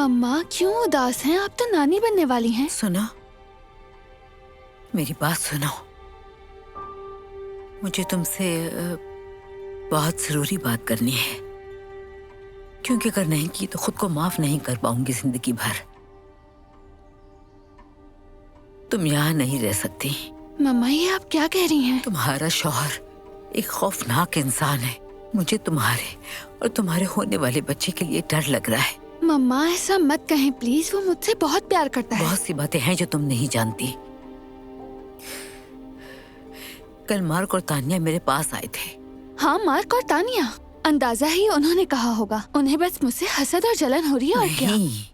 मम्मा क्यों उदास हैं? आप तो नानी बनने वाली हैं। सुनो, मेरी बात सुनो। मुझे तुमसे बहुत जरूरी बात करनी है, क्योंकि अगर नहीं की तो खुद को माफ नहीं कर पाऊंगी जिंदगी भर। तुम यहाँ नहीं रह सकती। मम्मा ये आप क्या कह रही हैं? तुम्हारा शौहर एक खौफनाक इंसान है। मुझे तुम्हारे और तुम्हारे होने वाले बच्चे के लिए डर लग रहा है। मम्मा ऐसा मत कहें प्लीज, वो मुझसे बहुत प्यार करता है। बहुत सी बातें हैं जो तुम नहीं जानती। कल मार्क और तानिया मेरे पास आए थे। हाँ, मार्क और तानिया, अंदाजा ही उन्होंने कहा होगा। उन्हें बस मुझसे हसद और जलन हो रही है और क्या। नहीं,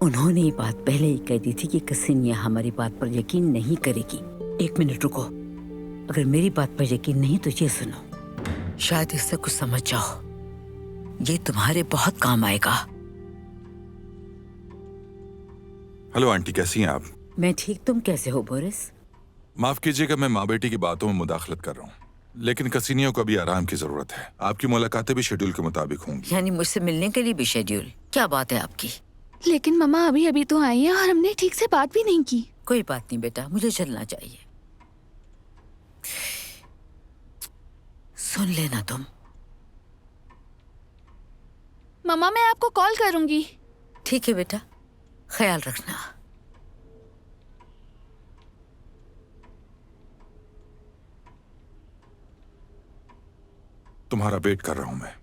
उन्होंने ये बात पहले ही कह दी थी कि कसिनिया हमारी बात पर यकीन नहीं करेगी। एक मिनट रुको, अगर मेरी बात पर यकीन नहीं तो ये सुनो, शायद इससे कुछ समझ जाओ। ये तुम्हारे बहुत काम आएगा। हेलो आंटी, कैसी हैं आप? मैं ठीक, तुम कैसे हो बोरिस? माफ कीजिएगा, मैं माँ बेटी की बातों में मुदाखलत कर रहा हूँ, लेकिन कसीनियों को अभी आराम की जरूरत है। आपकी मुलाकातें भी शेड्यूल के मुताबिक होंगी। यानी मुझसे मिलने के लिए भी शेड्यूल? क्या बात है आपकी? लेकिन मम्मा अभी अभी तो आई है और हमने ठीक से बात भी नहीं की। कोई बात नहीं बेटा, मुझे चलना चाहिए। सुन लेना तुम। मम्मा मैं आपको कॉल करूंगी। ठीक है बेटा, ख्याल रखना। तुम्हारा वेट कर रहा हूं मैं।